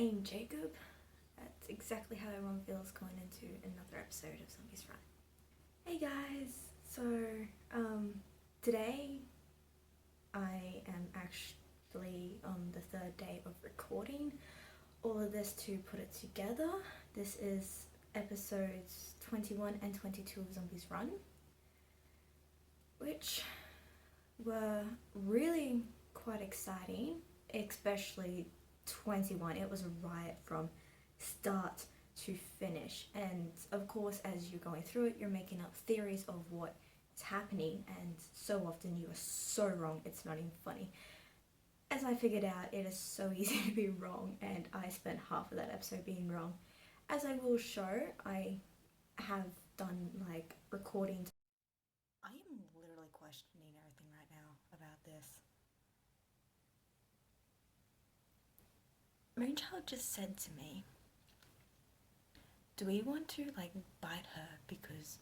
name Jacob. That's exactly how everyone feels going into another episode of Zombies Run. Hey guys, so today I am actually on the third day of recording all of this to put it together. This is episodes 21 and 22 of Zombies Run, which were really quite exciting, especially 21. It was a riot from start to finish, and of course as you're going through it you're making up theories of what is happening, and so often you are so wrong it's not even funny. As I figured out, it is so easy to be wrong, and I spent half of that episode being wrong. As I will show, I have done like recordings. I am literally questioning everything right now about this. Moonchild just said to me, do we want to like bite her because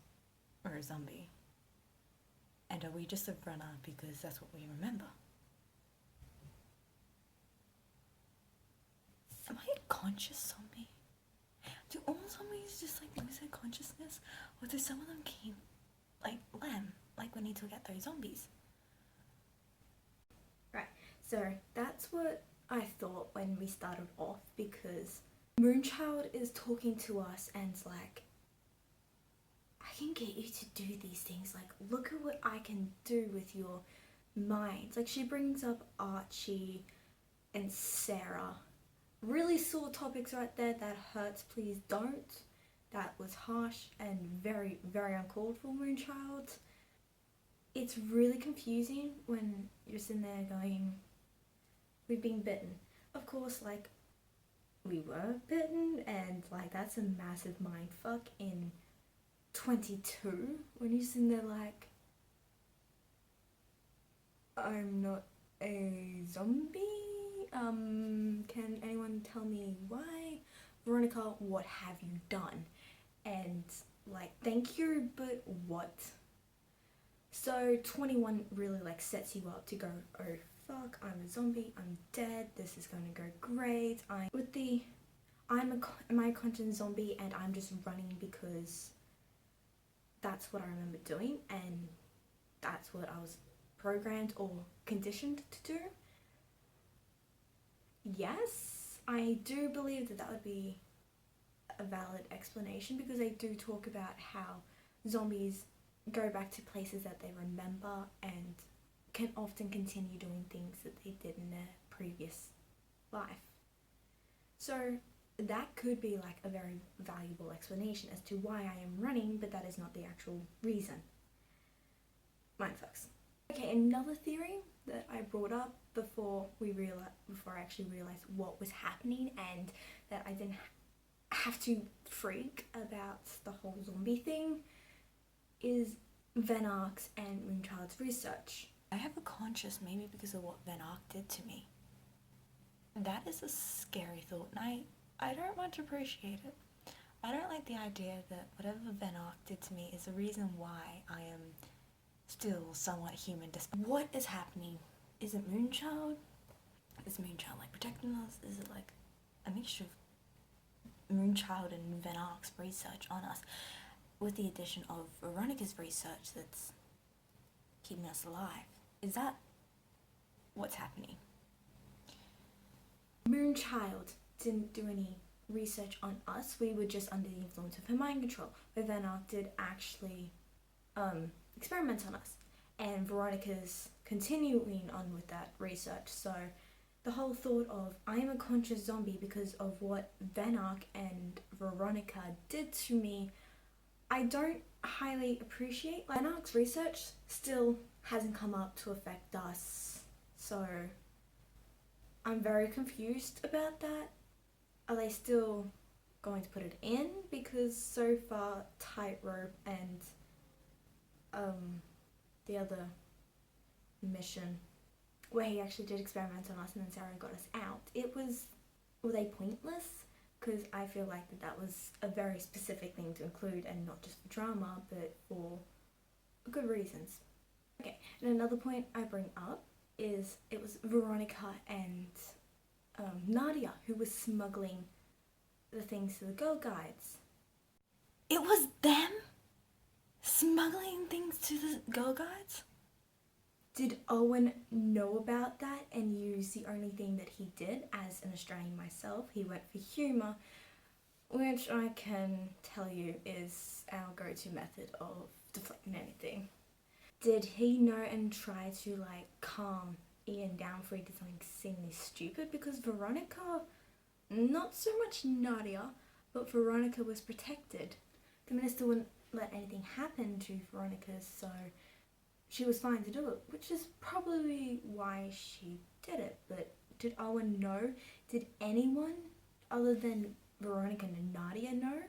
we're a zombie? And are we just a runner because that's what we remember? Am I a conscious zombie? Do all zombies just like lose their consciousness? Or do some of them keep like lamb, like when he took out those zombies? Right, so that's what I thought when we started off, because Moonchild is talking to us and like, I can get you to do these things, like look at what I can do with your minds. Like she brings up Archie and Sarah. Really sore topics right there. That hurts, please don't. That was harsh and very, very uncalled for, Moonchild. It's really confusing when you're sitting there going, we've been bitten. Of course, like, we were bitten, and like that's a massive mindfuck in 22 when you're sitting there like, I'm not a zombie. Can anyone tell me why? Veronica, what have you done? And like, thank you, but what? So 21 really like sets you up to go, oh fuck, I'm a zombie, I'm dead, this is gonna go great. Am I a conscious zombie and I'm just running because that's what I remember doing and that's what I was programmed or conditioned to do? Yes, I do believe that that would be a valid explanation, because they do talk about how zombies go back to places that they remember and can often continue doing things that they did in their previous life. So that could be like a very valuable explanation as to why I am running, but that is not the actual reason. Mindfucks. Okay, another theory that I brought up before I actually realized what was happening and that I didn't have to freak about the whole zombie thing is Van Ark's and Moonchild's research. I have a conscience maybe because of what Van Ark did to me. That is a scary thought, and I don't much appreciate it. I don't like the idea that whatever Van Ark did to me is the reason why I am still somewhat human. What is happening? Is it Moonchild? Is Moonchild like protecting us? Is it like a mixture of Moonchild and Van Ark's research on us, with the addition of Veronica's research that's keeping us alive? Is that what's happening? Moonchild didn't do any research on us. We were just under the influence of her mind control, but Van Ark did actually experiment on us, and Veronica's continuing on with that research. So the whole thought of I am a conscious zombie because of what Van Ark and Veronica did to me, I don't highly appreciate. Van Ark's research still hasn't come up to affect us, so I'm very confused about that. Are they still going to put it in? Because so far Tightrope and the other mission where he actually did experiment on us and then Sarah got us out, were they pointless? Because I feel like that was a very specific thing to include, and not just for drama but for good reasons. Okay, and another point I bring up is it was Veronica and Nadia, who was smuggling the things to the Girl Guides. It was them smuggling things to the Girl Guides? Did Owen know about that and use the only thing that he did? As an Australian myself, he went for humour, which I can tell you is our go-to method of deflecting anything. Did he know and try to like calm Ian down for he did something insanely stupid? Because Veronica, not so much Nadia, but Veronica was protected. The minister wouldn't let anything happen to Veronica, so she was fine to do it, which is probably why she did it. But did Owen know? Did anyone other than Veronica and Nadia know?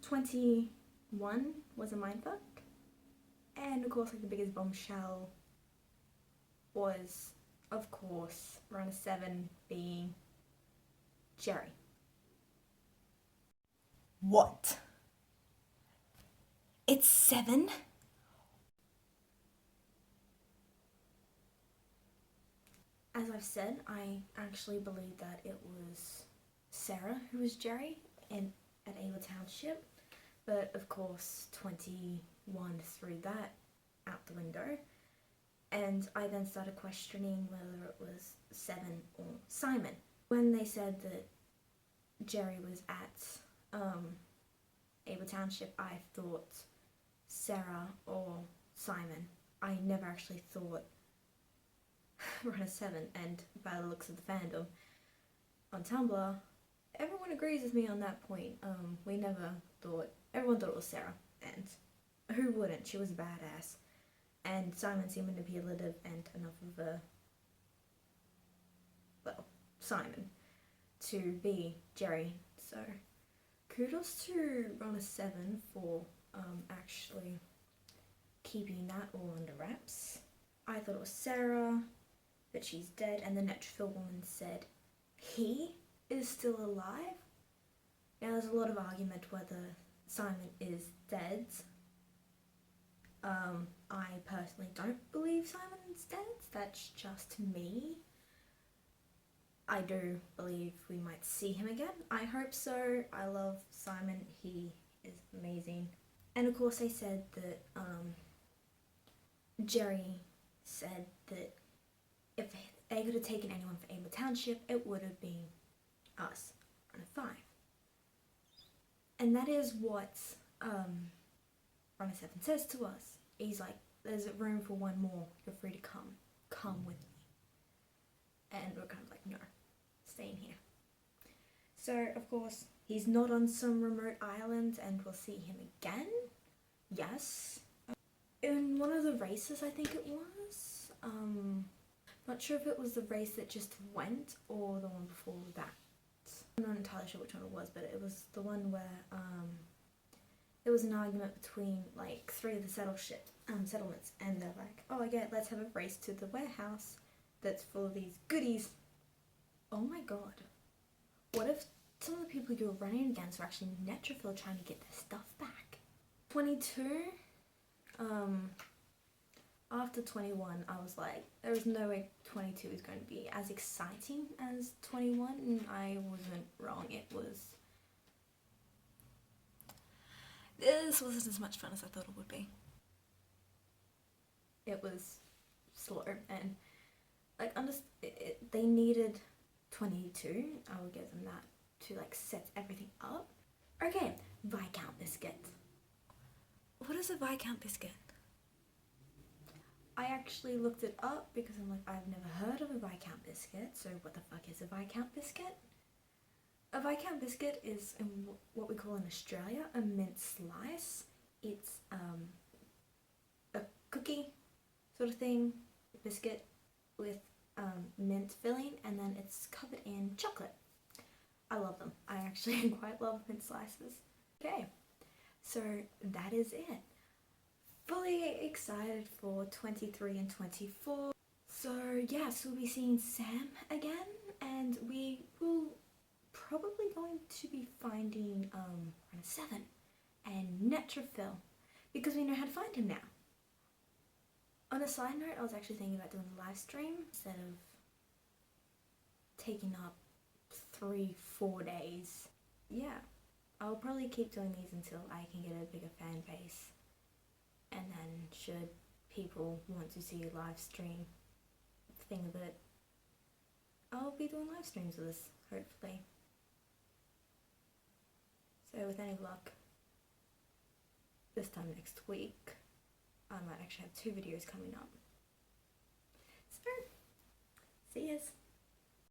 21 was a mindfuck. And of course, like the biggest bombshell was, of course, around 7 being Jerry. What? It's 7? As I've said, I actually believe that it was Sarah who was Jerry at Ava Township, but of course 21 threw that out the window, and I then started questioning whether it was 7 or Simon. When they said that Jerry was at Ava Township, I thought Sarah or Simon. I never actually thought Run 7, and by the looks of the fandom on Tumblr, everyone agrees with me on that point. Everyone thought it was Sarah, and who wouldn't? She was a badass, and Simon seemed manipulative and enough of a, well, Simon to be Jerry. So kudos to Run 7 for actually keeping that all under wraps. I thought it was Sarah, but she's dead, and the Neutrophil woman said he is still alive. Now there's a lot of argument whether Simon is dead. I personally don't believe Simon's dead, that's just me. I do believe we might see him again. I hope so. I love Simon, he is amazing. And of course they said that Jerry said that if they could have taken anyone for Ava Township, it would have been us, Runner 5. And that is what Runner 7 says to us. He's like, there's room for one more, you're free to come with me. And we're kind of like, no, staying here. So, of course, he's not on some remote island and we'll see him again. Yes. In one of the races, I think it was. Not sure if it was the race that just went or the one before that. I'm not entirely sure which one it was, but it was the one where there was an argument between like 3 of the settlements, and they're like, oh yeah, let's have a race to the warehouse that's full of these goodies. Oh my god. What if some of the people you're running against are actually Neutrophil trying to get their stuff back? 22? After 21, I was like, there is no way 22 is going to be as exciting as 21, and I wasn't wrong. This wasn't as much fun as I thought it would be. It was slow, and like, they needed 22, I will give them that, to like set everything up. Okay, Viscount biscuit. What is a Viscount biscuit? I actually looked it up because I'm like, I've never heard of a Viscount biscuit, so what the fuck is a Viscount biscuit? A Viscount biscuit is what we call in Australia a mint slice. It's a cookie sort of thing, biscuit with mint filling, and then it's covered in chocolate. I love them. I actually quite love mint slices. Okay, so that is it. Fully excited for 23 and 24. So yes, we'll be seeing Sam again, and we will probably going to be finding Runner 7 and Neutrophil, because we know how to find him now. On a side note, I was actually thinking about doing a live stream instead of taking up 3-4 days. Yeah, I'll probably keep doing these until I can get a bigger fan base, and then should people want to see a live stream thing of it, I'll be doing live streams of this, hopefully. So with any luck, this time next week, I might actually have 2 videos coming up. So, see yous.